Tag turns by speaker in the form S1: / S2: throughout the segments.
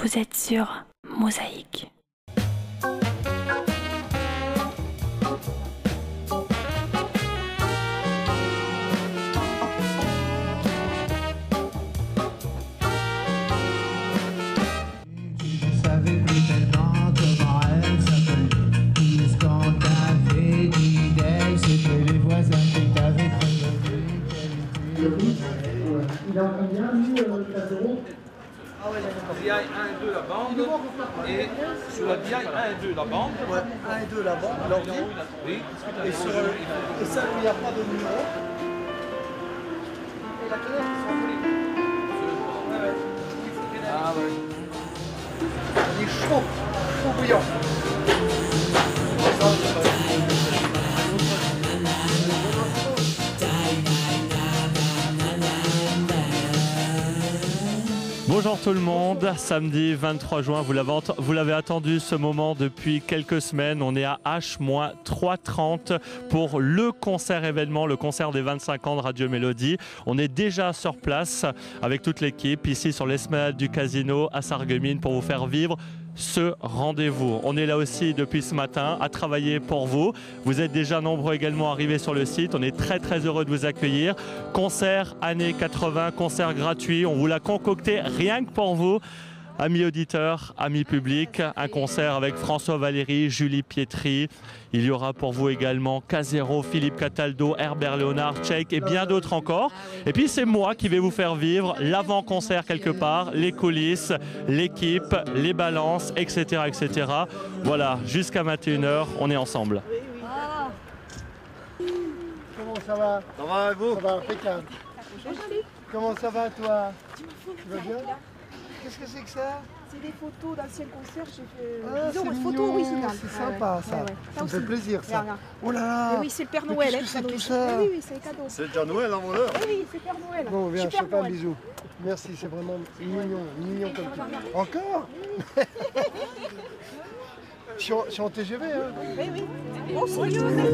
S1: Vous êtes sur Mosaïque.
S2: Il y a 1 et 2 la bande, et sur la DI 1 et 2 la bande.
S3: Ouais, 1 et 2 la bande, l'ordi.
S2: Oui.
S3: Et ça, il n'y a pas de numéro. Et la canette, ils sont volés.
S2: Ah ouais.
S3: Il est chaud bouillant.
S4: Bonjour tout le monde, samedi 23 juin, vous l'avez attendu ce moment depuis quelques semaines. On est à H-3:30 pour le concert événement, le concert des 25 ans de Radio Mélodie. On est déjà sur place avec toute l'équipe ici sur l'esplanade du Casino à Sarreguemines pour vous faire vivre ce rendez-vous. On est là aussi depuis ce matin à travailler pour vous. Vous êtes déjà nombreux également arrivés sur le site. On est très heureux de vous accueillir. Concert années 80, concert gratuit. On vous l'a concocté rien que pour vous. Amis auditeurs, amis publics, un concert avec François Valéry, Julie Pietri. Il y aura pour vous également Casero, Philippe Cataldo, Herbert Léonard, Tchèque et bien d'autres encore. Et puis c'est moi qui vais vous faire vivre l'avant-concert quelque part, les coulisses, l'équipe, les balances, etc. etc. Voilà, jusqu'à 21h, on est ensemble.
S3: Comment ça va?
S2: Ça va et vous?
S3: Ça va impeccable. Comment ça va toi? Tu vas bien? Qu'est-ce que c'est que ça?
S5: C'est des photos d'anciens concerts, j'ai fait
S3: c'est
S5: une
S3: mignon,
S5: photo originale.
S3: c'est sympa ça. Ça me fait plaisir ça.
S5: Regarde.
S3: Oh là là.
S5: Mais oui, c'est le Père
S3: Mais
S5: Noël.
S3: qu'est-ce que c'est tout ça?
S5: Oui, c'est les cadeaux.
S2: C'est déjà Noël en mon heure.
S5: Oui, c'est Père Noël.
S3: Bon, viens, je
S5: Super
S3: te fais un
S5: Noël.
S3: bisou. Merci, c'est vraiment mignon comme tout. Encore? Je suis en TGV, hein?
S5: Oui. Oh, c'est Joseph.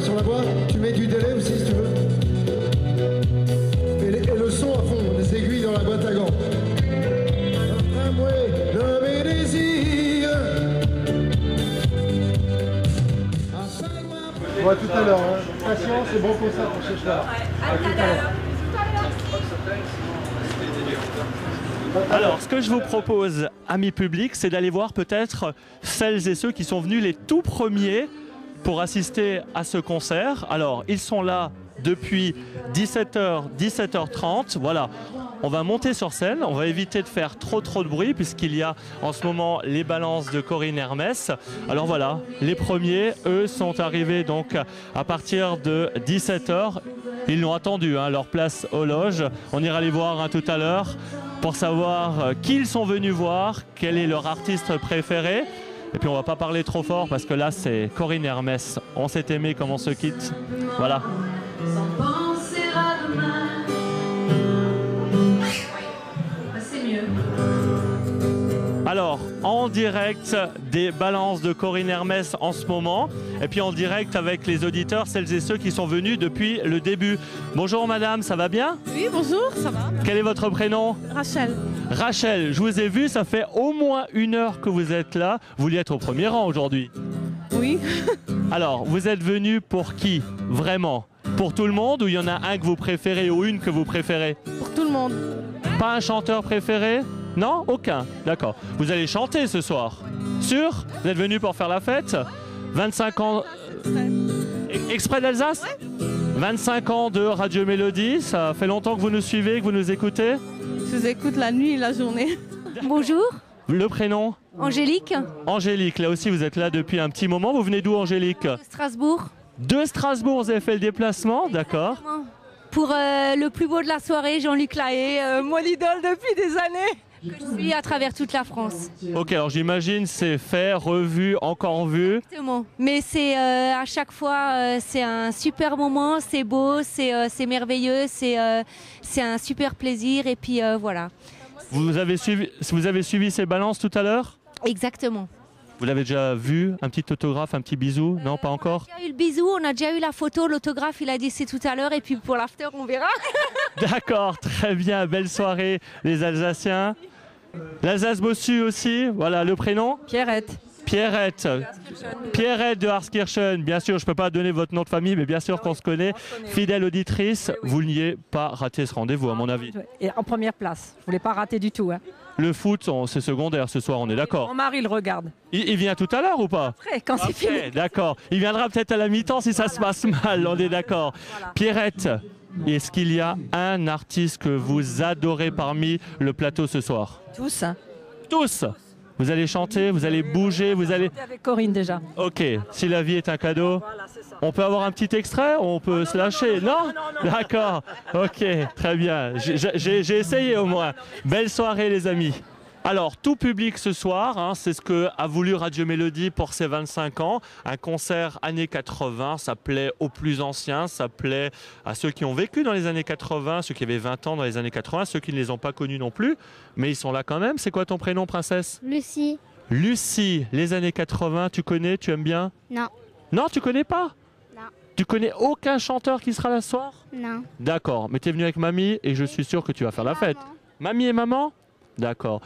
S3: Sur la voix, tu mets du délai aussi si tu veux. Et le son à fond, les aiguilles dans la boîte à gants. De mes désirs. Bon, à tout à l'heure. Hein. Patience et bon concert pour ce soir. À tout à l'heure.
S4: Alors, ce que je vous propose, amis publics, c'est d'aller voir peut-être celles et ceux qui sont venus les tout premiers pour assister à ce concert. Alors, ils sont là depuis 17h, 17h30. Voilà, on va monter sur scène. On va éviter de faire trop de bruit puisqu'il y a en ce moment les balances de Corinne Hermès. Alors voilà, les premiers, eux, sont arrivés donc à partir de 17h. Ils l'ont attendu, hein, leur place aux loges. On ira les voir tout à l'heure pour savoir qui ils sont venus voir, quel est leur artiste préféré. Et puis on va pas parler trop fort parce que là c'est Corinne Hermès. On s'est aimé comme on se quitte. Voilà.
S6: Sans penser à demain. C'est mieux.
S4: Alors, en direct des balances de Corinne Hermès en ce moment. Et puis en direct avec les auditeurs, celles et ceux qui sont venus depuis le début. Bonjour madame, ça va bien?
S7: Oui, bonjour, ça va?
S4: Quel est votre prénom?
S7: Rachel.
S4: Rachel, je vous ai vu, ça fait au moins 1 heure que vous êtes là. Vous vouliez être au premier rang aujourd'hui.
S7: Oui.
S4: Alors, vous êtes venu pour qui? Vraiment? Pour tout le monde ou il y en a un que vous préférez ou une que vous préférez?
S7: Pour tout le monde.
S4: Pas un chanteur préféré? Non? Aucun? D'accord. Vous allez chanter ce soir? Sûr? Vous êtes venu pour faire la fête? 25 ans... Exprès d'Alsace? Ouais. 25 ans de Radio Mélodie, ça fait longtemps que vous nous suivez, que vous nous écoutez?
S7: Je vous écoute la nuit et la journée.
S1: Bonjour,
S4: Le prénom?
S1: Angélique,
S4: Angélique, là aussi vous êtes là depuis un petit moment. Vous venez d'où Angélique?
S1: de Strasbourg.
S4: De Strasbourg, vous avez fait le déplacement, d'accord.
S1: Pour le plus beau de la soirée, Jean-Luc Lahaye, mon idole depuis des années. Je suis à travers toute la France.
S4: Ok, alors j'imagine c'est fait, revu, encore vu.
S1: Exactement. Mais c'est à chaque fois, c'est un super moment, c'est beau, c'est merveilleux, c'est un super plaisir. Et puis voilà.
S4: Vous avez suivi ces balances tout à l'heure?
S1: Exactement.
S4: Vous l'avez déjà vu? Un petit autographe, un petit bisou? Non, pas encore?
S1: On a déjà eu le bisou, on a déjà eu la photo, l'autographe, il a dit c'est tout à l'heure et puis pour l'after, on verra.
S4: D'accord, très bien. Belle soirée, les Alsaciens. L'Alsace Bossu aussi. Voilà, le prénom?
S7: Pierrette.
S4: Pierrette. Pierrette de Harskirchen. Bien sûr, je ne peux pas donner votre nom de famille, mais bien sûr qu'on se connaît. Fidèle auditrice, vous n'ayez pas raté ce rendez-vous, à mon avis.
S8: Et en première place. Je ne voulais pas rater du tout. Hein.
S4: Le foot, c'est secondaire ce soir, on est d'accord?
S8: Mon mari le regarde.
S4: Il vient tout à l'heure ou pas?
S8: Après, quand c'est fini.
S4: D'accord. Il viendra peut-être à la mi-temps si ça se passe mal, on est d'accord. Voilà. Pierrette, est-ce qu'il y a un artiste que vous adorez parmi le plateau ce soir?
S8: Tous. Hein.
S4: Tous? Vous allez chanter, vous allez bouger, vous allez...
S8: Avec Corinne déjà.
S4: Ok, si la vie est un cadeau, voilà, on peut avoir un petit extrait? On peut se lâcher? Non? D'accord, ok, très bien. J'ai essayé au moins. Belle soirée les amis. Alors, tout public ce soir, hein, c'est ce que a voulu Radio Mélodie pour ses 25 ans. Un concert années 80, ça plaît aux plus anciens, ça plaît à ceux qui ont vécu dans les années 80, ceux qui avaient 20 ans dans les années 80, ceux qui ne les ont pas connus non plus, mais ils sont là quand même. C'est quoi ton prénom, princesse?
S9: Lucie.
S4: Lucie, les années 80, tu connais, tu aimes bien?
S9: Non.
S4: Non, tu connais pas?
S9: Non.
S4: Tu connais aucun chanteur qui sera là ce soir?
S9: Non.
S4: D'accord, mais tu es venu avec mamie et je suis sûr que tu vas faire la fête. Mamie et maman? D'accord.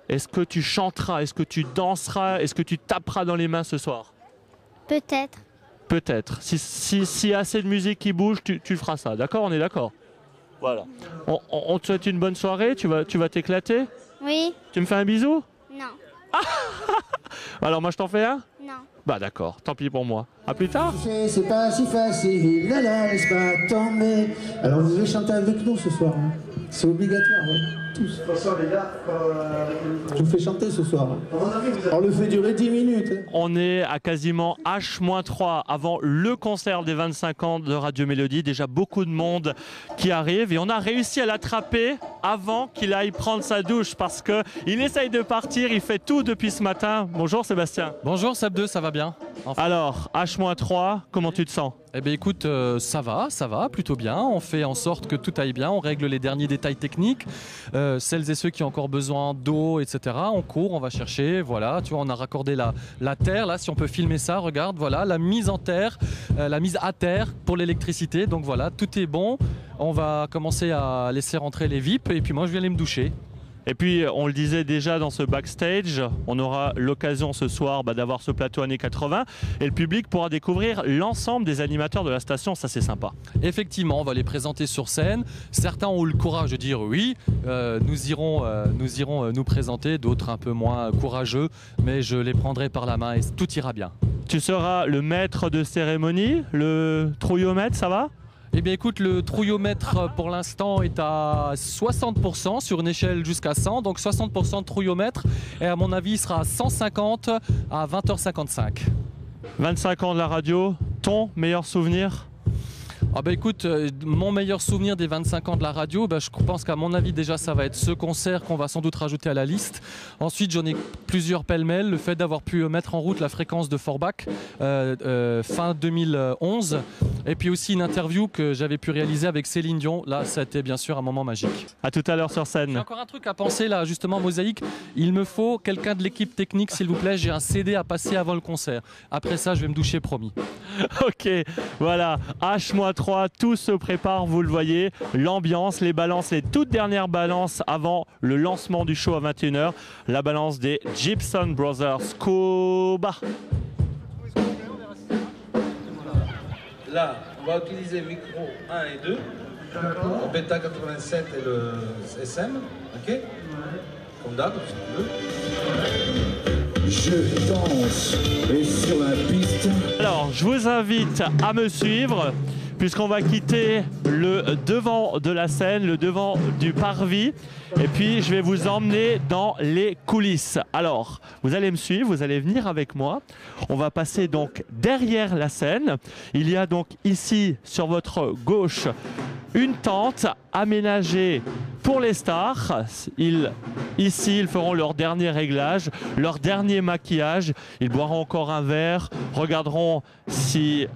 S4: Est-ce que tu chanteras? Est-ce que tu danseras? Est-ce que tu taperas dans les mains ce soir?
S9: Peut-être.
S4: Peut-être. Si y a assez de musique qui bouge, tu feras ça. D'accord? On est d'accord? Voilà. On te souhaite une bonne soirée. Tu vas t'éclater?
S9: Oui.
S4: Tu me fais un bisou?
S9: Non.
S4: Alors moi je t'en fais un?
S9: Non.
S4: Bah d'accord, tant pis pour moi. À plus tard.
S10: C'est pas si facile, là là, laisse pas tomber. Alors vous devez chanter avec nous ce soir. Hein. C'est obligatoire, ouais. Tous. De toute façon, les gars, je vous fais chanter ce soir. On le fait durer 10 minutes. Hein.
S4: On est à quasiment H-3 avant le concert des 25 ans de Radio Mélodie. Déjà beaucoup de monde qui arrive et on a réussi à l'attraper avant qu'il aille prendre sa douche parce qu'il essaye de partir, il fait tout depuis ce matin. Bonjour Sébastien.
S11: Bonjour Seb2, ça va bien?
S4: Enfin. Alors, H-3, comment tu te sens?
S11: Eh bien écoute, ça va, plutôt bien. On fait en sorte que tout aille bien, on règle les derniers détails techniques. Celles et ceux qui ont encore besoin d'eau, etc. On court, on va chercher, voilà. Tu vois, on a raccordé la terre, là, si on peut filmer ça, regarde, voilà. La mise en terre, la mise à terre pour l'électricité. Donc voilà, tout est bon. On va commencer à laisser rentrer les VIP et puis moi je vais aller me doucher.
S4: Et puis, on le disait déjà dans ce backstage, on aura l'occasion ce soir d'avoir ce plateau années 80 et le public pourra découvrir l'ensemble des animateurs de la station, ça c'est sympa.
S11: Effectivement, on va les présenter sur scène. Certains ont eu le courage de dire oui, nous irons nous présenter, d'autres un peu moins courageux, mais je les prendrai par la main et tout ira bien.
S4: Tu seras le maître de cérémonie, le trouillomètre, ça va ?
S11: Eh bien écoute, le trouillomètre pour l'instant est à 60% sur une échelle jusqu'à 100, donc 60% de trouillomètre et à mon avis il sera à 150 à 20h55.
S4: 25 ans de la radio, ton meilleur souvenir ?
S11: Ah bah écoute, mon meilleur souvenir des 25 ans de la radio, je pense qu'à mon avis déjà ça va être ce concert qu'on va sans doute rajouter à la liste. Ensuite j'en ai plusieurs pêle-mêle, le fait d'avoir pu mettre en route la fréquence de Forbach fin 2011 et puis aussi une interview que j'avais pu réaliser avec Céline Dion, là ça a été bien sûr un moment magique.
S4: À tout à l'heure sur scène.
S11: J'ai encore un truc à penser là justement Mosaïque, il me faut quelqu'un de l'équipe technique s'il vous plaît, j'ai un CD à passer avant le concert. Après ça je vais me doucher promis.
S4: Ok, voilà, H-3, tout se prépare, vous le voyez, l'ambiance, les balances, les toutes dernières balances avant le lancement du show à 21h, la balance des Gibson Brothers. Koba.
S2: Là, on va utiliser micro 1 et 2, le Beta 87 et le SM, ok? Comme d'hab, si tu veux.
S10: Je danse et sur la piste.
S4: Alors, je vous invite à me suivre puisqu'on va quitter le devant de la scène, le devant du parvis. Et puis, je vais vous emmener dans les coulisses. Alors, vous allez me suivre, vous allez venir avec moi. On va passer donc derrière la scène. Il y a donc ici, sur votre gauche, une tente aménagée pour les stars. Ici, ils feront leur dernier réglage, leur dernier maquillage. Ils boiront encore un verre, regarderont s'ils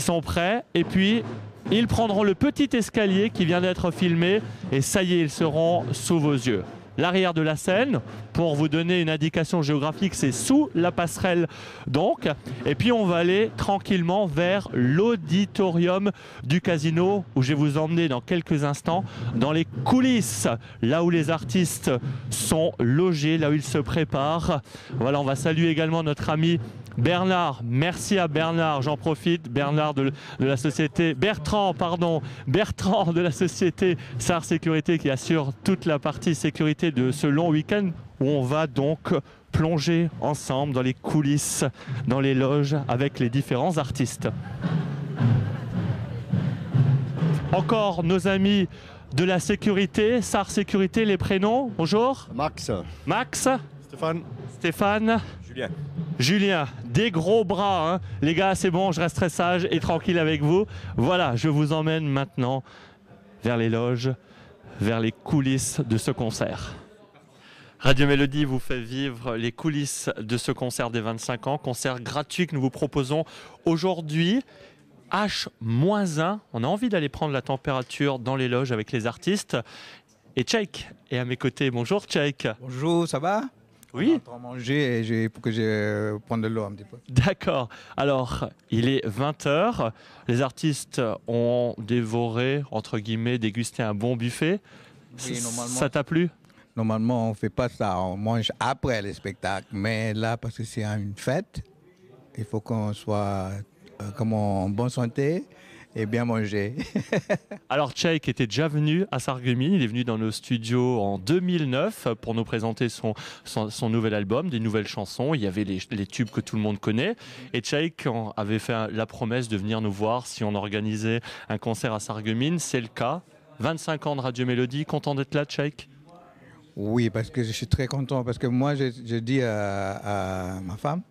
S4: sont prêts. Et puis, ils prendront le petit escalier qui vient d'être filmé. Et ça y est, ils seront sous vos yeux. l'arrière de la scène. Pour vous donner une indication géographique, c'est sous la passerelle donc. Et puis on va aller tranquillement vers l'auditorium du casino où je vais vous emmener dans quelques instants dans les coulisses, là où les artistes sont logés, là où ils se préparent. Voilà, on va saluer également notre ami Bernard. Merci à Bernard, j'en profite, Bernard de la société, Bertrand de la société SAR Sécurité qui assure toute la partie sécurité de ce long week-end où on va donc plonger ensemble dans les coulisses, dans les loges avec les différents artistes. Encore nos amis de la sécurité, SAR Sécurité, les prénoms, bonjour.
S12: Max.
S4: Max.
S12: Stéphane.
S4: Stéphane.
S12: Julien.
S4: Julien, des gros bras, hein. Les gars, c'est bon, je resterai sage et tranquille avec vous. Voilà, je vous emmène maintenant vers les loges, vers les coulisses de ce concert. Radio Mélodie vous fait vivre les coulisses de ce concert des 25 ans, concert gratuit que nous vous proposons aujourd'hui. H-1, on a envie d'aller prendre la température dans les loges avec les artistes. Et Tchèque est à mes côtés. Bonjour Tchèque.
S13: Bonjour, ça va?
S4: Oui.
S13: On va manger et pour que je prenne de l'eau un petit peu.
S4: D'accord. Alors, il est 20h. Les artistes ont dévoré, entre guillemets, dégusté un bon buffet.
S13: Oui, normalement.
S4: Ça t'a plu?
S13: Normalement, on ne fait pas ça. On mange après le spectacle. Mais là, parce que c'est une fête, il faut qu'on soit en bonne santé et bien manger.
S4: Alors, Tchèque était déjà venu à Sarreguemines. Il est venu dans nos studios en 2009 pour nous présenter son nouvel album, des nouvelles chansons. Il y avait les tubes que tout le monde connaît. Et Tchèque avait fait la promesse de venir nous voir si on organisait un concert à Sarreguemines. C'est le cas. 25 ans de Radio Mélodie. Content d'être là, Tchèque?
S13: Oui, parce que je suis très content. Parce que moi, je dis à ma femme,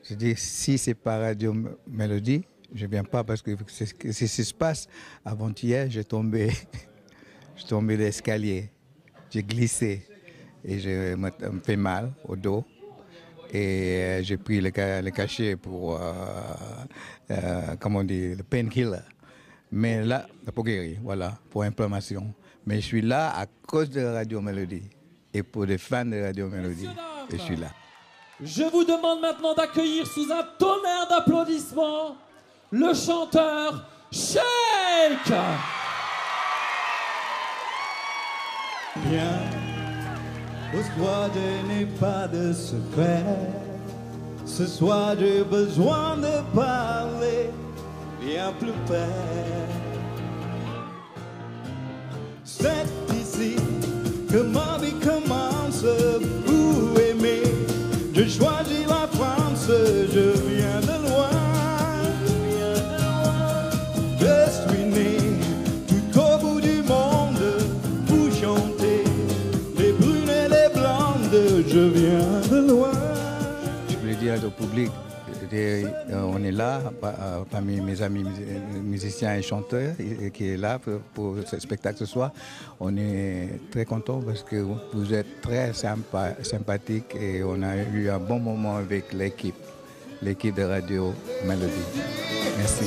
S13: je dis si c'est pas Radio Mélodie, je ne viens pas parce que c'est ce qui se passe. Avant-hier, j'ai tombé l'escalier, j'ai glissé et je me fais mal au dos. Et j'ai pris le cachet pour, comment on dit, le painkiller. Mais là, pour guérir, voilà, pour inflammation. Mais je suis là à cause de Radio Mélodie et pour les fans de Radio Mélodie. Et je suis là.
S14: Je vous demande maintenant d'accueillir sous un tonnerre d'applaudissements le chanteur Tchèque.
S15: Bien, au soir je n'ai pas de secret. Ce soir j'ai besoin de parler bien plus près. C'est ici que ma vie commence. Pour aimer, je choisis la France. Je viens de loin. Je suis né tout au bout du monde pour chanter les brunes et les blondes. Je viens de loin.
S13: Je voulais dire au public, on est là, parmi mes amis musiciens et chanteurs qui est là pour ce spectacle ce soir. On est très contents parce que vous êtes très sympathiques et on a eu un bon moment avec l'équipe de Radio Mélodie. Merci.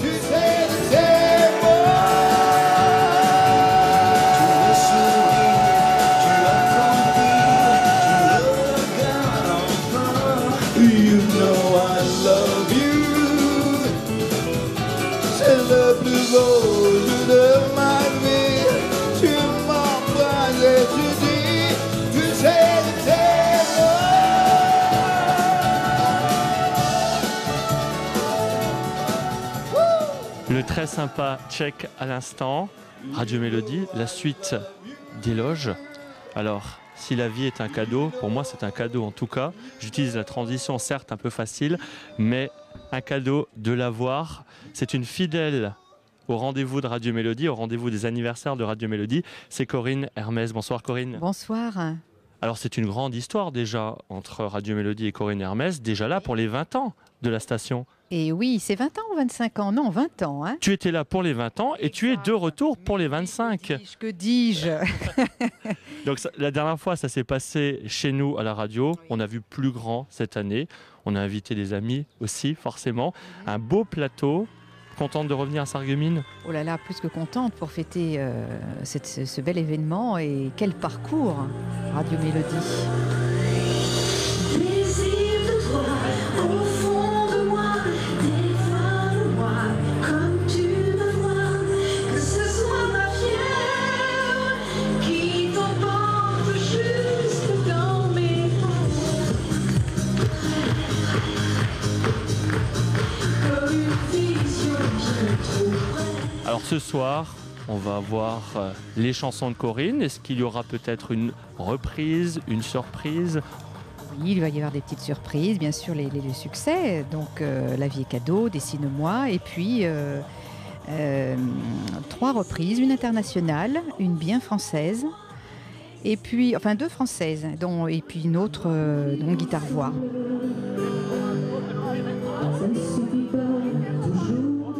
S15: You know I love you. C'est le plus beau jour de ma vie. Tu m'embrasses et tu dis, tu sais, c'est
S4: Le très sympa Tchèque à l'instant. Radio Mélodie, la suite des loges. Alors, si la vie est un cadeau, pour moi c'est un cadeau en tout cas. J'utilise la transition certes un peu facile, mais un cadeau de l'avoir. C'est une fidèle au rendez-vous de Radio Mélodie, au rendez-vous des anniversaires de Radio Mélodie. C'est Corinne Hermès. Bonsoir Corinne.
S16: Bonsoir.
S4: Alors c'est une grande histoire déjà entre Radio Mélodie et Corinne Hermès, déjà là pour les 20 ans de la station.
S16: Et oui, c'est 20 ans ou 25 ans? Non, 20 ans. Hein.
S4: Tu étais là pour les 20 ans et tu es de retour pour les 25.
S16: Que dis-je?
S4: Donc la dernière fois, ça s'est passé chez nous à la radio. On a vu plus grand cette année. On a invité des amis aussi, forcément. Un beau plateau contente de revenir à Sarreguemines?
S16: Oh là là, plus que contente pour fêter ce bel événement. Et quel parcours, Radio Mélodie.
S6: Désir de toi, au fond de moi, dévoile-moi comme tu me vois, que ce soit ma fièvre qui t'emporte jusque dans mes bras. Comme une vision bien trop près.
S4: Alors ce soir, on va voir les chansons de Corinne. Est-ce qu'il y aura peut-être une reprise, une surprise?
S16: Oui, il va y avoir des petites surprises, bien sûr les succès, donc La vie est cadeau, Dessine-moi, et puis 3 reprises, une internationale, une bien française, et puis, enfin 2 françaises, et puis une autre guitare-voix.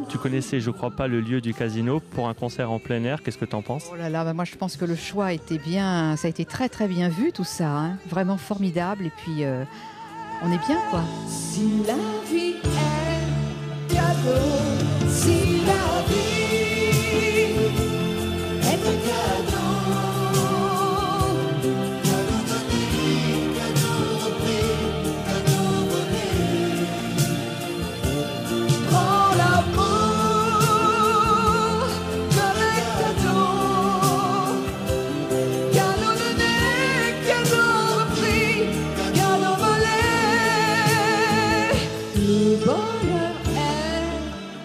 S4: Tu connaissais, je crois pas, le lieu du casino pour un concert en plein air. Qu'est-ce que tu en penses?
S16: Oh là là, bah moi je pense que le choix était bien, ça a été très très bien vu tout ça, hein. Vraiment formidable, et puis on est bien quoi.
S6: Si la vie est cadeau, si la vie est un cadeau, cadeau donné, cadeau repris, cadeau volé, prends l'amour comme un cadeau, cadeau donné, cadeau repris, cadeau volé. Le bonheur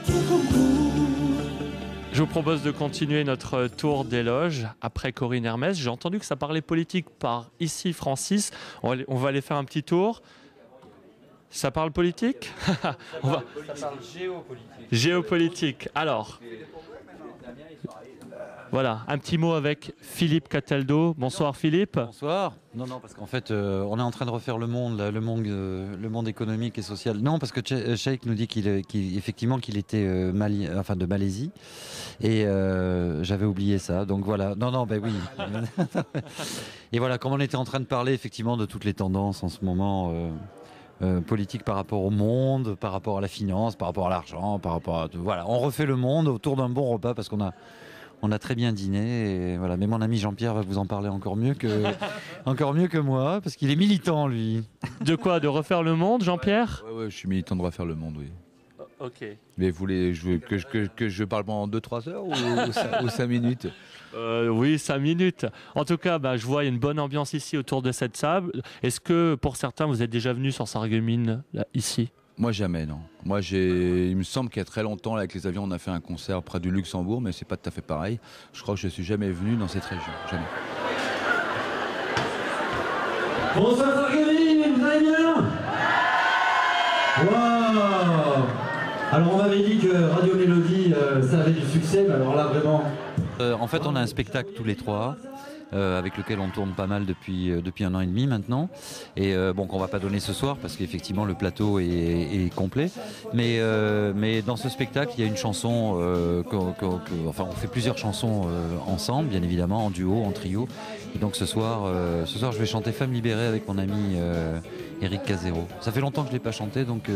S6: est au concours.
S4: Je vous propose de continuer notre tour d'éloge après Corinne Hermès. J'ai entendu que ça parlait politique par ici Francis. On va aller faire un petit tour. Ça parle politique?
S12: Ça parle géopolitique.
S4: Géopolitique. Alors, voilà, un petit mot avec Philippe Cataldo. Bonsoir Philippe.
S12: Bonsoir. Non, parce qu'en fait, on est en train de refaire le monde, là, le monde économique et social. Non, parce que Cheikh nous dit qu'il était de Malaisie. Et j'avais oublié ça. Donc voilà. Non, ben oui. Et voilà, comme on était en train de parler effectivement de toutes les tendances en ce moment. Politique par rapport au monde, par rapport à la finance, par rapport à l'argent, par rapport à tout. Voilà, on refait le monde autour d'un bon repas parce qu'on a très bien dîné. Et voilà. Mais mon ami Jean-Pierre va vous en parler encore mieux que moi parce qu'il est militant lui.
S4: De quoi? De refaire le monde, Jean-Pierre?
S17: Ouais, je suis militant de refaire le monde, oui.
S4: Ok.
S17: Mais vous voulez que je parle pendant 2-3 heures ou 5 minutes?
S4: Oui, 5 minutes. En tout cas, je vois une bonne ambiance ici autour de cette table. Est-ce que pour certains, vous êtes déjà venus sur Sarreguemines, ici?
S17: Moi, jamais, non. Moi, il me semble qu'il y a très longtemps, là, avec les avions, on a fait un concert près du Luxembourg, mais c'est pas tout à fait pareil. Je crois que je suis jamais venu dans cette région. Jamais.
S14: Bonsoir Sarreguemines, vous allez bien? Waouh! Alors on m'avait dit que Radio Mélodie, ça avait du succès, mais alors là vraiment...
S12: En fait, on a un spectacle tous les 3. Avec lequel on tourne pas mal depuis 1 an et demi maintenant, et qu'on va pas donner ce soir parce qu'effectivement le plateau est complet, mais dans ce spectacle il y a une chanson, on fait plusieurs chansons ensemble, bien évidemment, en duo, en trio, et donc ce soir je vais chanter Femme libérée avec mon ami Eric Casero. Ça fait longtemps que je l'ai pas chanté, donc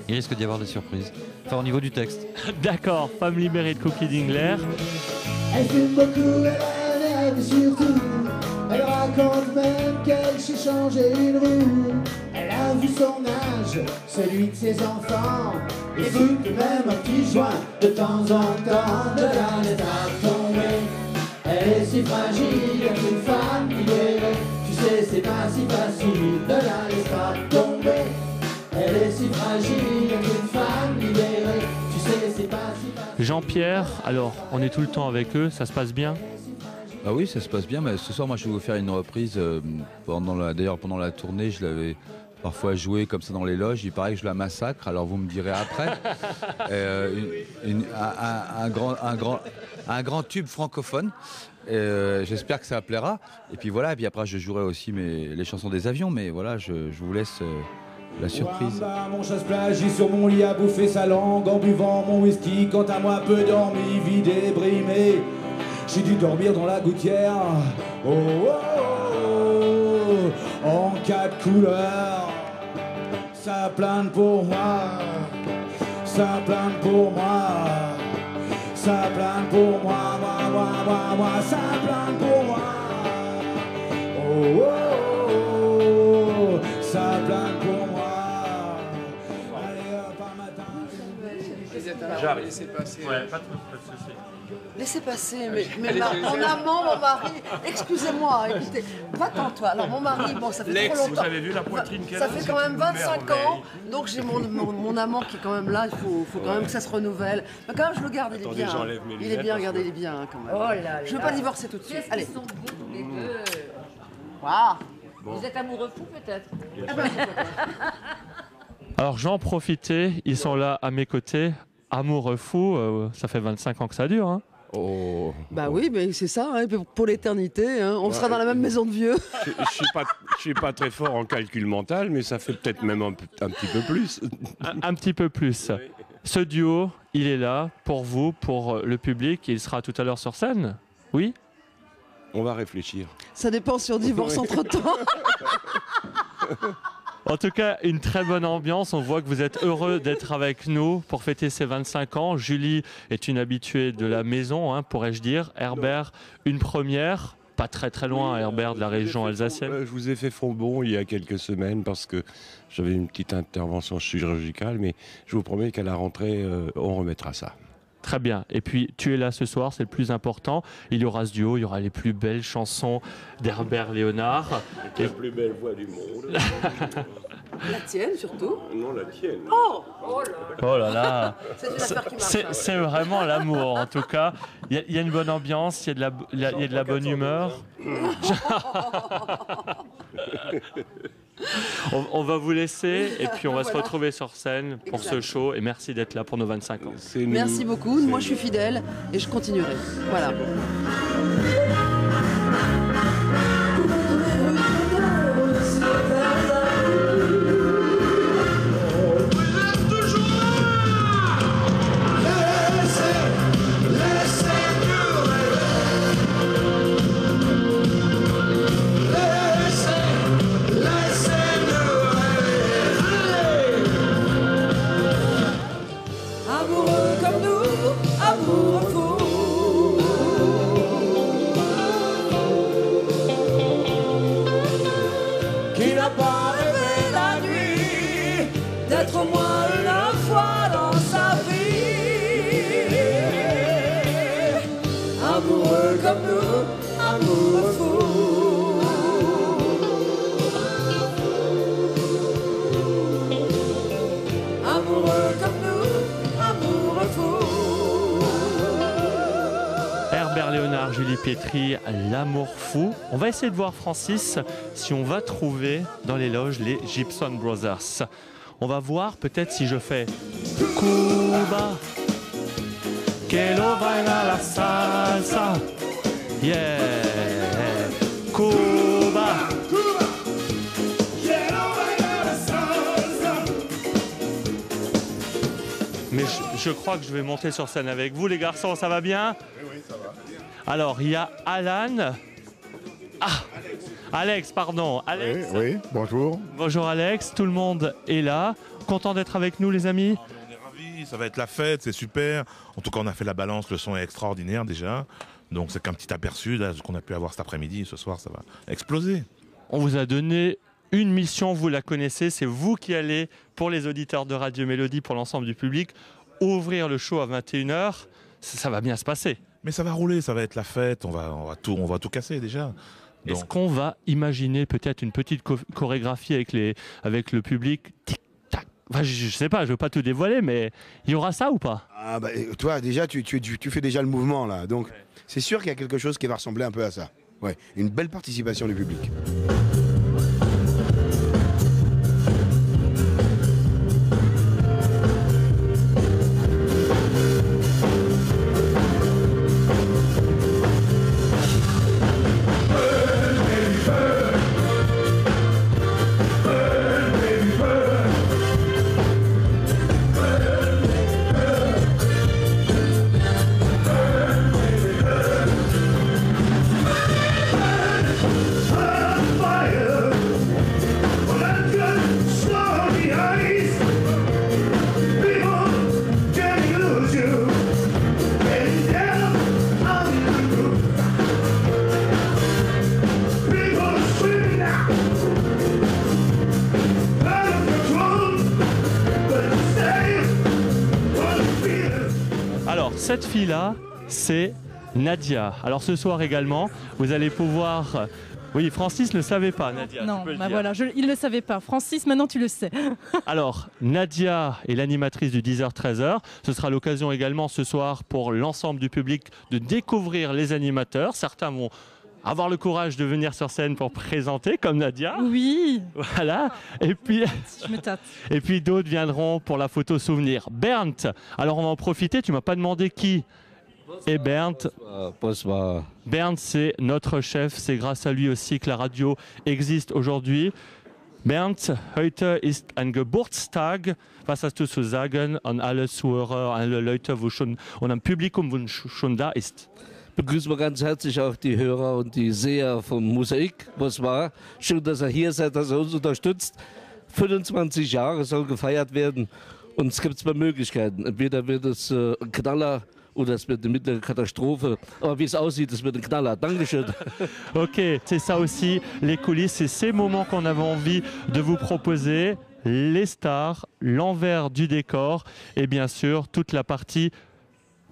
S12: il risque d'y avoir des surprises, enfin au niveau du texte.
S4: D'accord, Femme libérée de Cookie Dingler.
S15: Elle fume beaucoup, elle rêve surtout. Elle raconte même qu'elle s'est changé une roue. Elle a vu son âge, celui de ses enfants, et fume tout de même un petit joint de temps en temps. De là, elle est à tomber. Elle est si fragile qu'une femme libérée. Tu sais, c'est pas si facile. De là, elle est à tomber. Elle est si fragile qu'une femme libérée. Tu sais, c'est pas si facile.
S4: Jean-Pierre, alors on est tout le temps avec eux, ça se passe bien?
S17: Ah oui, ça se passe bien, mais ce soir, moi, je vais vous faire une reprise. D'ailleurs, pendant la tournée, je l'avais parfois joué comme ça dans les loges. Il paraît que je la massacre, alors vous me direz après. Un grand tube francophone. J'espère que ça plaira. Et puis voilà, et puis après, je jouerai aussi les chansons des avions, mais voilà, je vous laisse la surprise.
S18: Mon chasse-plage, j'ai sur mon lit à bouffer sa langue en buvant mon whisky. Quant à moi, peu dormi, vidé, brimé. J'ai dû dormir dans la gouttière, en 4 couleurs. Ça plane pour moi, ça plane pour moi. Ça plane pour moi, moi, ça plane pour moi. Oh, oh, oh, ça plane pour moi. Allez hop, un matin.
S19: J'arrive. Laissez passer.
S4: Ouais, pas de soucis.
S19: Laissez passer, mais mon amant, mon mari, excusez-moi, écoutez, va-t'en toi. Alors mon mari, bon, ça fait trop longtemps.
S4: Vous avez vu la poitrine qu'elle a?
S19: Ça fait quand même 25 ans, donc j'ai mon amant qui est quand même là, il faut quand même que ça se renouvelle. Mais quand même, je le garde, il est bien. Hein. Il est bien, regardez, il est bien hein, quand même.
S1: Oh là
S19: Je veux
S1: là.
S19: pas divorcer tout de suite. Allez.
S1: Ils sont beaux, les deux.
S19: Waouh.
S1: Vous êtes amoureux fou peut-être?
S4: Alors j'en profitais, ils sont là à mes côtés, amoureux fou, ça fait 25 ans que ça dure. Hein.
S19: Oh. Bah oui, mais c'est ça, hein, pour l'éternité. Hein. On sera dans la même maison de vieux.
S20: Je suis pas très fort en calcul mental, mais ça fait peut-être même un petit peu plus.
S4: Un petit peu plus. Oui. Ce duo, il est là pour vous, pour le public. Il sera tout à l'heure sur scène. Oui?
S20: On va réfléchir.
S19: Ça dépend si on divorce entre-temps.
S4: En tout cas, une très bonne ambiance. On voit que vous êtes heureux d'être avec nous pour fêter ses 25 ans. Julie est une habituée de la maison, hein, pourrais-je dire. Herbert, une première. Pas très loin, Herbert, de la région alsacienne.
S20: Je vous ai fait fond bon il y a quelques semaines parce que j'avais une petite intervention chirurgicale, mais je vous promets qu'à la rentrée, on remettra ça.
S4: Très bien. Et puis, tu es là ce soir, c'est le plus important. Il y aura ce duo, il y aura les plus belles chansons d'Herbert Léonard.
S20: La plus belle voix du monde.
S19: La tienne, surtout.
S20: Non, la tienne.
S19: Oh,
S4: oh là là.
S19: C'est une affaire qui marche.
S4: C'est vraiment l'amour, en tout cas. Il y a une bonne ambiance, il y a de la bonne humeur. On va vous laisser et puis on va se retrouver sur scène pour ce show. Et merci d'être là pour nos 25 ans.
S19: Merci beaucoup. Moi, je suis fidèle et je continuerai. Voilà.
S6: Amoureux comme nous, amoureux fou. Qui n'a pas rêvé la nuit d'être au moins une fois dans sa vie. Amoureux comme nous, amoureux fou. Amoureux comme nous, amoureux fou.
S4: Herbert Léonard, Julie Pietri, l'amour fou. On va essayer de voir, Francis, si on va trouver dans les loges les Gibson Brothers. On va voir peut-être si je fais Cuba, que lo baila la salsa. Yeah, Cuba. Mais je crois que je vais monter sur scène avec vous, les garçons, ça va bien?
S21: Oui, ça va.
S4: Alors, il y a Alan. Ah, Alex, pardon. Alex.
S21: Oui, bonjour.
S4: Bonjour Alex, tout le monde est là. Content d'être avec nous, les amis?
S21: On est ravis, ça va être la fête, c'est super. En tout cas, on a fait la balance, le son est extraordinaire déjà. Donc, c'est qu'un petit aperçu de ce qu'on a pu avoir cet après-midi. Ce soir, ça va exploser.
S4: On vous a donné une mission, vous la connaissez, c'est vous qui allez, pour les auditeurs de Radio Mélodie, pour l'ensemble du public, ouvrir le show à 21h. Ça va bien se passer.
S21: Mais ça va rouler, ça va être la fête, on va tout casser déjà.
S4: Est-ce qu'on va imaginer peut-être une petite chorégraphie avec le public? Tic-tac. Enfin, je sais pas, je veux pas tout dévoiler, mais il y aura ça ou pas?
S22: Ah bah, toi, déjà, tu fais déjà le mouvement là, donc c'est sûr qu'il y a quelque chose qui va ressembler un peu à ça. Ouais, une belle participation du public.
S6: Bye.
S4: cette fille-là, c'est Nadia. Alors ce soir également, vous allez pouvoir... Oui, Francis ne le savait pas, Nadia.
S7: Non,
S4: tu peux le
S7: bah
S4: dire.
S7: voilà, il ne le savait pas. Francis, maintenant tu le sais.
S4: Alors, Nadia est l'animatrice du 10h-13h. Ce sera l'occasion également ce soir pour l'ensemble du public de découvrir les animateurs. Certains vont avoir le courage de venir sur scène pour présenter, comme Nadia.
S7: Oui.
S4: Voilà. Et puis,
S7: Je me tâte.
S4: et puis d'autres viendront pour la photo souvenir. Bernd, alors on va en profiter. Tu m'as pas demandé qui. Et Bernd, Bernd, c'est notre chef. C'est grâce à lui aussi que la radio existe aujourd'hui. Bernd, heute ist ein Geburtstag. Was hast du zu sagen an alle Zuhörer, an alle Leute, wo schon und am Publikum, wo schon da ist?
S3: Begrüßen wir ganz herzlich auch die Hörer und die Seher vom Mosaik. Was war? Schön, dass ihr hier seid, dass ihr uns unterstützt. 25 Jahre soll gefeiert werden und es gibt zwei Möglichkeiten. Entweder wird es ein Knaller oder es wird eine mittlere Katastrophe. Aber wie es aussieht, es wird ein Knaller. Dankeschön.
S4: Ok, c'est ça aussi, les coulisses, c'est ces moments qu'on avait envie de vous proposer, les stars, l'envers du décor et bien sûr toute la partie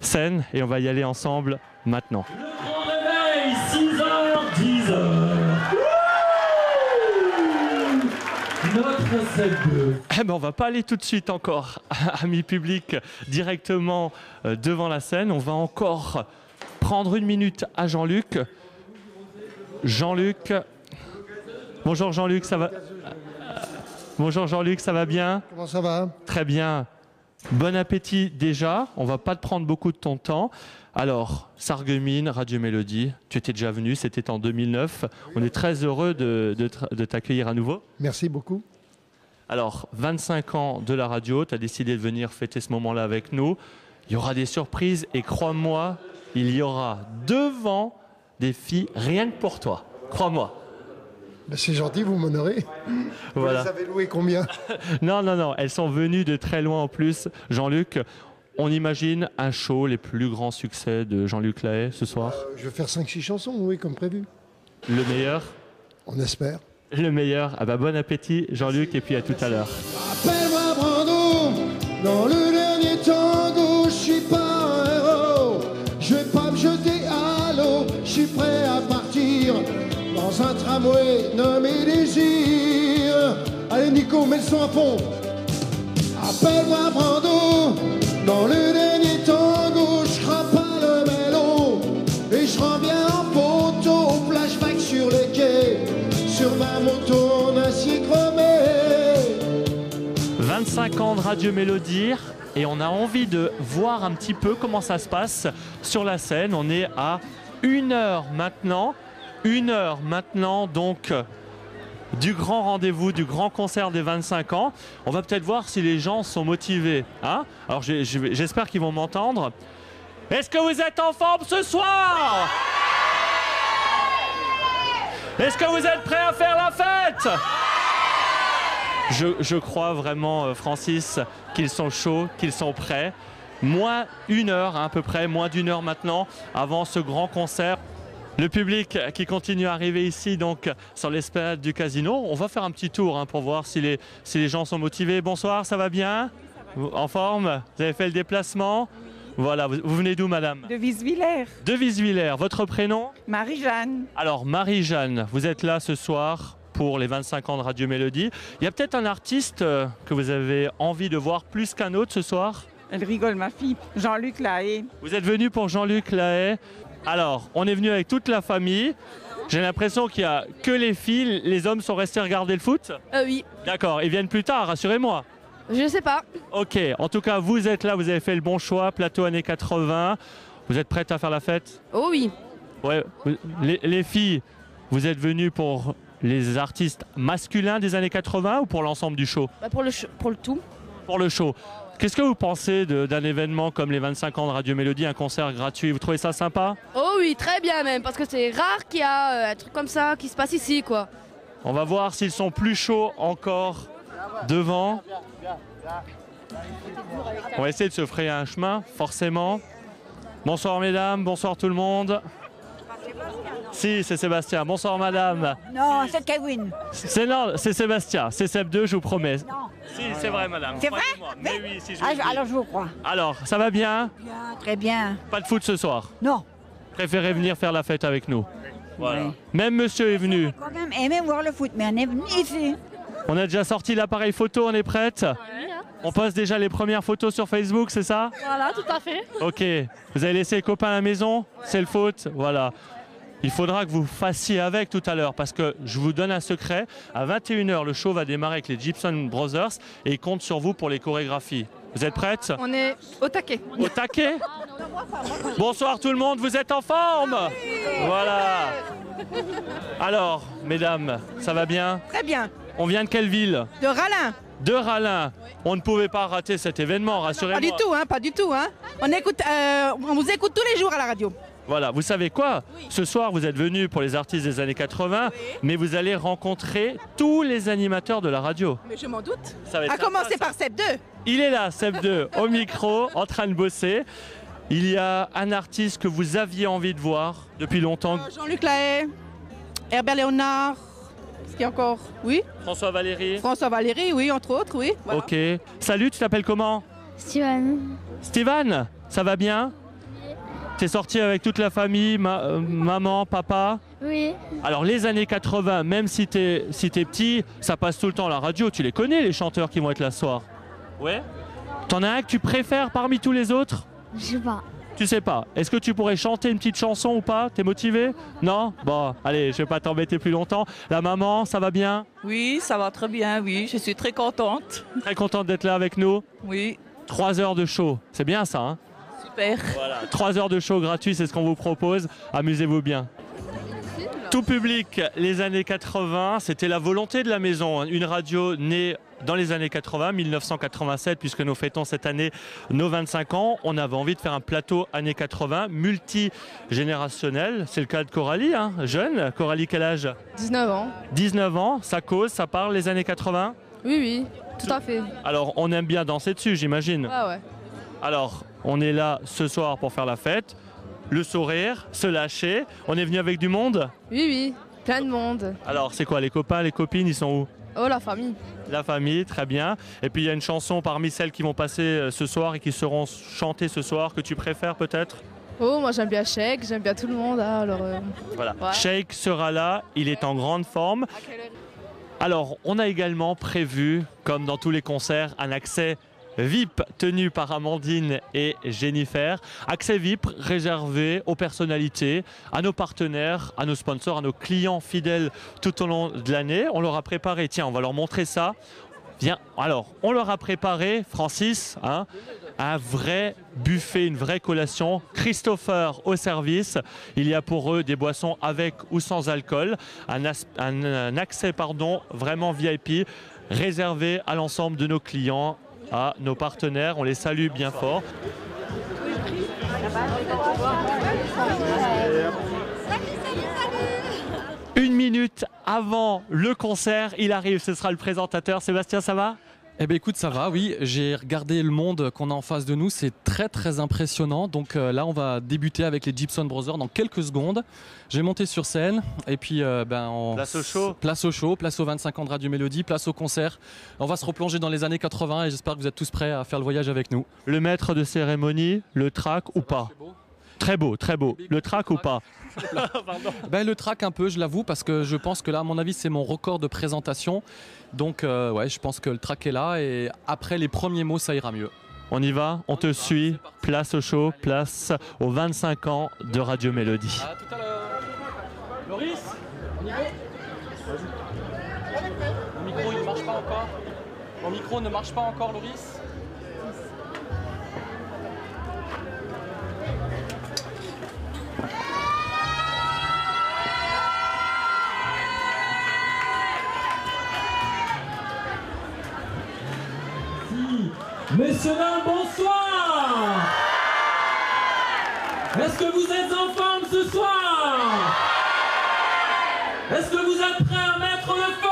S4: scène. Et on va y aller ensemble maintenant.
S14: Grand réveil, 6h, 10h. Notre scène 2.
S4: Eh ben, on va pas aller tout de suite encore, amis public, directement devant la scène. On va encore prendre une minute à Jean-Luc. Jean-Luc. Bonjour Jean-Luc, ça va? Bonjour Jean-Luc, ça va bien?
S5: Comment ça va?
S4: Très bien. Bon appétit déjà. On va pas te prendre beaucoup de ton temps. Alors, Sarreguemines, Radio Mélodie, tu étais déjà venu, c'était en 2009. On est très heureux de t'accueillir à nouveau.
S5: Merci beaucoup.
S4: Alors, 25 ans de la radio, tu as décidé de venir fêter ce moment-là avec nous. Il y aura des surprises et crois-moi, il y aura devant des filles rien que pour toi. Crois-moi.
S5: Ben, c'est gentil, vous m'honorez.
S4: Voilà.
S5: Vous les avez loués combien?
S4: Non, non, non, elles sont venues de très loin en plus. Jean-Luc, on imagine un show, les plus grands succès de Jean-Luc Lahaye ce soir.
S5: Je vais faire 5-6 chansons, oui, comme prévu.
S4: Le meilleur?
S5: On espère.
S4: Le meilleur. Ah bah, bon appétit Jean-Luc et puis à tout à l'heure.
S18: Appelle-moi Brando, dans le dernier tango, je suis pas un héros. Je vais pas me jeter à l'eau, je suis prêt à partir dans un tramway nommé Désir. Allez Nico, mets le son à fond. Appelle-moi Brando, dans le dernier tango, je crains pas le mélo. Et je reviens en poteau, flashback sur les quais, sur ma moto en acier chromé.
S4: 25 ans de Radio Mélodie et on a envie de voir un petit peu comment ça se passe sur la scène. On est à 1 heure maintenant. 1 heure maintenant donc du grand rendez-vous, du grand concert des 25 ans. On va peut-être voir si les gens sont motivés. Hein? Alors j'espère qu'ils vont m'entendre. Est-ce que vous êtes en forme ce soir? Est-ce que vous êtes prêts à faire la fête? Je crois vraiment, Francis, qu'ils sont chauds, qu'ils sont prêts. Moins 1 heure, à peu près, moins d'1 heure maintenant, avant ce grand concert. Le public qui continue à arriver ici, donc, sur l'esplanade du casino. On va faire un petit tour pour voir si les gens sont motivés. Bonsoir, ça va bien? En forme? Vous avez fait le déplacement? Voilà, vous venez d'où, madame?
S23: De Visvillers.
S4: De Visvillers. Votre prénom?
S23: Marie-Jeanne.
S4: Alors, Marie-Jeanne, vous êtes là ce soir pour les 25 ans de Radio Mélodie. Il y a peut-être un artiste que vous avez envie de voir plus qu'un autre ce soir?
S23: Elle rigole, ma fille. Jean-Luc Lahaye.
S4: Vous êtes venu pour Jean-Luc Lahaye. Alors, on est venu avec toute la famille. J'ai l'impression qu'il n'y a que les filles. Les hommes sont restés regarder le foot?
S1: Oui.
S4: D'accord, ils viennent plus tard, rassurez-moi.
S1: Je sais pas.
S4: Ok, en tout cas, vous êtes là, vous avez fait le bon choix, plateau années 80. Vous êtes prête à faire la fête?
S1: Oh oui.
S4: Ouais, les filles, vous êtes venues pour les artistes masculins des années 80 ou pour l'ensemble du show?
S1: Pour le tout.
S4: Pour le show. Qu'est-ce que vous pensez d'un événement comme les 25 ans de Radio Mélodie, un concert gratuit? Vous trouvez ça sympa?
S1: Oh oui, très bien même, parce que c'est rare qu'il y a un truc comme ça qui se passe ici, quoi.
S4: On va voir s'ils sont plus chauds encore devant. On va essayer de se frayer un chemin, forcément. Bonsoir mesdames, bonsoir tout le monde. Si, c'est Sébastien. Bonsoir madame.
S8: Non, c'est Kevin.
S4: C'est Sébastien. C'est Seb 2, je vous promets. Non. Si, c'est vrai madame.
S8: C'est vrai?
S4: Mais oui, si je
S8: Alors je vous crois.
S4: Alors, ça va bien?
S8: Bien, très bien.
S4: Pas de foot ce soir?
S8: Non.
S4: Préférez venir faire la fête avec nous? Voilà.
S8: Oui.
S4: Même monsieur est venu.
S8: Quand même aimé voir le foot, mais on est venu ici.
S4: On a déjà sorti l'appareil photo, on est prête? On poste déjà les premières photos sur Facebook, c'est ça?
S1: Voilà, tout à fait.
S4: Ok. Vous avez laissé les copains à la maison? C'est le foot? Voilà. Il faudra que vous fassiez avec tout à l'heure parce que je vous donne un secret. À 21h, le show va démarrer avec les Gibson Brothers et ils comptent sur vous pour les chorégraphies. Vous êtes prêtes?
S1: On est au taquet.
S4: Au taquet? Bonsoir tout le monde, vous êtes en forme? Voilà. Alors, mesdames, ça va bien?
S7: Très bien.
S4: On vient de quelle ville?
S7: De Rallin.
S4: De Rallin. On ne pouvait pas rater cet événement, rassurez-moi.
S7: Pas du tout, hein, pas du tout. Hein. On vous écoute tous les jours à la radio.
S4: Voilà, vous savez quoi? Ce soir, vous êtes venus pour les artistes des années 80, mais vous allez rencontrer tous les animateurs de la radio.
S7: Mais je m'en doute.
S4: Ça va être
S7: À
S4: sympa,
S7: commencer
S4: ça.
S7: par Seb 2.
S4: Il est là, Seb 2, au micro, en train de bosser. Il y a un artiste que vous aviez envie de voir depuis longtemps.
S7: Jean-Luc Lahaye, Herbert Léonard, ce qui est encore? Oui.
S4: François Valéry.
S7: François Valéry, oui, entre autres, oui. Voilà.
S4: Ok. Salut, tu t'appelles comment?
S9: Steven.
S4: Steven, ça va bien? T'es sorti avec toute la famille, maman, papa?
S9: Oui.
S4: Alors les années 80, même si t'es petit, ça passe tout le temps à la radio. Tu les connais, les chanteurs qui vont être là ce soir? Ouais. T'en as un que tu préfères parmi tous les autres?
S9: Je sais pas.
S4: Tu sais pas. Est-ce que tu pourrais chanter une petite chanson ou pas? T'es motivé? Non? Bon, allez, je vais pas t'embêter plus longtemps. La maman, ça va bien?
S11: Oui, ça va très bien, oui. Je suis très contente.
S4: Très contente d'être là avec nous?
S11: Oui.
S4: 3 heures de show. C'est bien ça, hein?
S11: Super.
S4: Voilà. 3 heures de show gratuit, c'est ce qu'on vous propose. Amusez-vous bien. Tout public, les années 80, c'était la volonté de la maison. Une radio née dans les années 80, 1987, puisque nous fêtons cette année nos 25 ans. On avait envie de faire un plateau années 80, multigénérationnel. C'est le cas de Coralie, hein, jeune. Coralie, quel âge?
S1: 19 ans.
S4: 19 ans, ça cause, ça parle les années 80?
S1: Oui, oui, tout à fait.
S4: Alors, on aime bien danser dessus, j'imagine.
S1: Ouais.
S4: Alors, on est là ce soir pour faire la fête, le sourire, se lâcher. On est venu avec du monde?
S1: Oui, plein de monde.
S4: Alors, c'est quoi, les copains, les copines, ils sont où?
S1: Oh, la famille.
S4: La famille, très bien. Et puis, il y a une chanson parmi celles qui vont passer ce soir et qui seront chantées ce soir que tu préfères peut-être?
S1: Oh, moi j'aime bien Shake, j'aime bien tout le monde. Hein, alors,
S4: Voilà,
S1: ouais.
S4: Shake sera là, il est en grande forme. Alors, on a également prévu, comme dans tous les concerts, un accès VIP tenu par Amandine et Jennifer. Accès VIP réservé aux personnalités, à nos partenaires, à nos sponsors, à nos clients fidèles tout au long de l'année. On leur a préparé, tiens, on va leur montrer ça. Viens, alors, on leur a préparé, Francis, hein, un vrai buffet, une vraie collation. Christopher au service. Il y a pour eux des boissons avec ou sans alcool. Un accès vraiment VIP réservé à l'ensemble de nos clients, à nos partenaires. On les salue bien fort. Une minute avant le concert, il arrive, ce sera le présentateur. Sébastien, ça va ?
S24: Eh bien écoute, ça va, oui. J'ai regardé le monde qu'on a en face de nous, c'est très très impressionnant. Donc là, on va débuter avec les Gibson Brothers dans quelques secondes. Je vais monter sur scène et puis
S4: place au show.
S24: Place au show, place aux 25 ans de Radio Mélodie, place au concert. On va se replonger dans les années 80 et j'espère que vous êtes tous prêts à faire le voyage avec nous.
S4: Le maître de cérémonie, le track ou pas ? Très beau, très beau. Le track ou pas?
S24: Le track un peu, je l'avoue, parce que je pense que là, à mon avis, c'est mon record de présentation. Donc ouais, je pense que le track est là et après les premiers mots, ça ira mieux.
S4: On y va, on te suit, place au show, place aux 25 ans de Radio Mélodie.
S24: À tout à l'heure. Loris, on y va? Mon micro, il ne marche pas encore. Mon micro ne marche pas encore, Loris.
S14: Messieurs, dames, bonsoir. Est-ce que vous êtes en forme ce soir? Est-ce que vous êtes prêts à mettre le feu?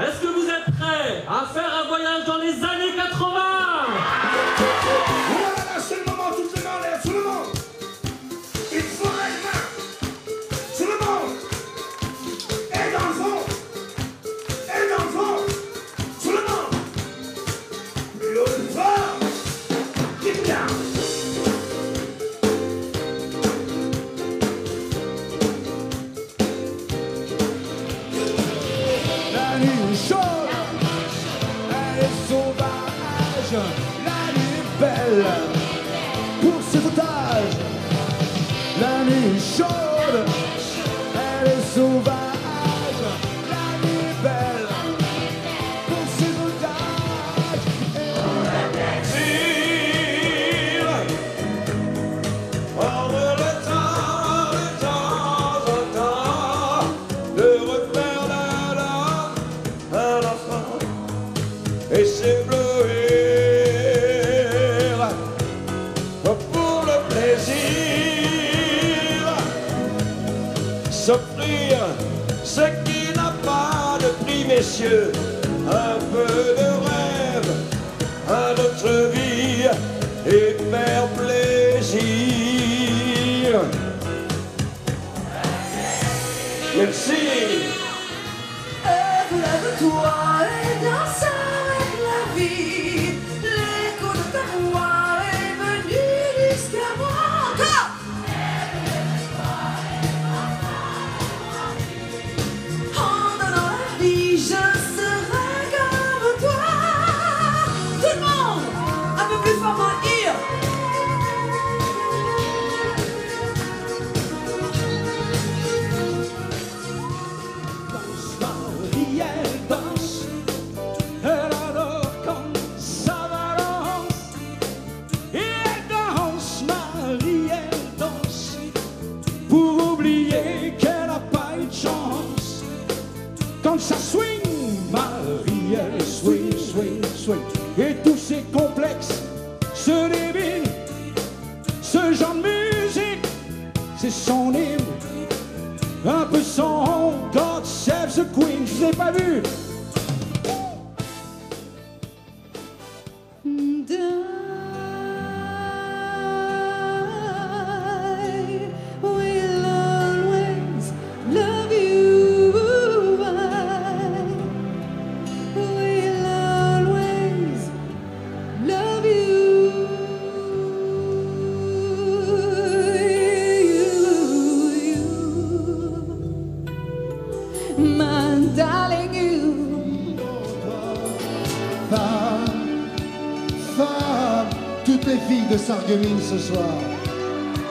S14: Est-ce que vous êtes prêts à faire un voyage dans les années 80?
S15: Voilà, c'est le moment, toutes les mains en l'air, tout le monde. Il faut
S18: belle pour ses otages. La nuit chaude, elle est sauvage. La nuit est belle pour ses otages.
S15: Pour le plaisir, prendre le temps de temps en temps de refaire un enfant et s'éblouir. Pour le plaisir, s'offrir ce qui n'a pas de prix, messieurs, un peu de rêve à notre vie et faire plaisir. Merci.
S6: Lève-toi et danse avec la vie. L'écho de ta voix est venu jusqu'à moi. Encore. En donnant la vie, je serai comme toi. Tout le monde, un peu plus fort pour dire.
S18: Marie, elle danse, elle adore quand ça balance. Et elle danse, Marie, elle danse, pour oublier qu'elle n'a pas eu de chance. Quand ça swing, Marie, elle swing, swing, swing. Et tous ses complexes se débilent. Ce genre de musique, c'est son hymne. Un peu son God Save the Queen, je vous ai pas vu.
S6: We'll always love you. We'll always love you. My darling, you.
S5: Femmes, toutes les filles de Sarreguemines ce soir,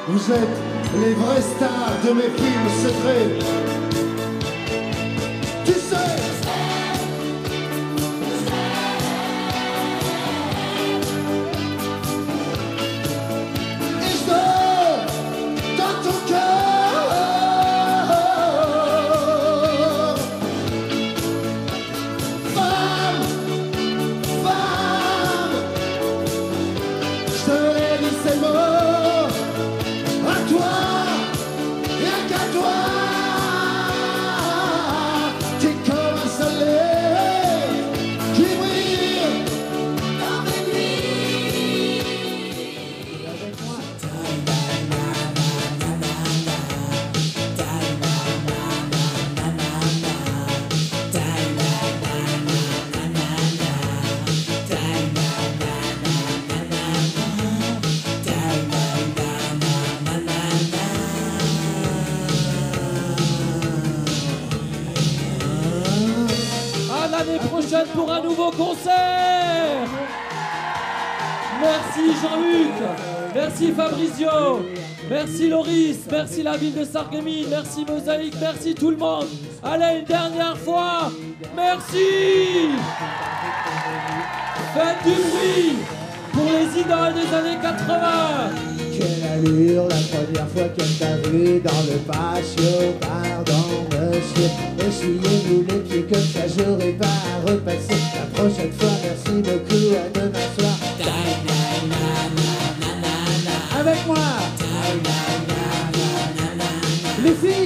S5: vous êtes les vraies stars de mes films secrets. Tu sais, et je dors dans ton cœur. Femme, femme, je te l'ai dit ces mots à toi et qu'à toi. T'es comme un soleil qui brille dans mes nuits.
S14: À l'année prochaine pour un nouveau concert. Merci Jean-Luc, merci Fabrizio, merci Loris, merci la ville de Sarreguemines, merci Mosaïque, merci tout le monde. Allez, une dernière fois, merci. Faites du bruit pour les idoles des années 80.
S18: Quelle allure la première fois qu'elle t'a vu dans le patio. Pardon monsieur, essuyez-vous les pieds comme ça j'aurai pas à repasser. La prochaine fois, merci beaucoup, à demain soir. Avec moi les filles.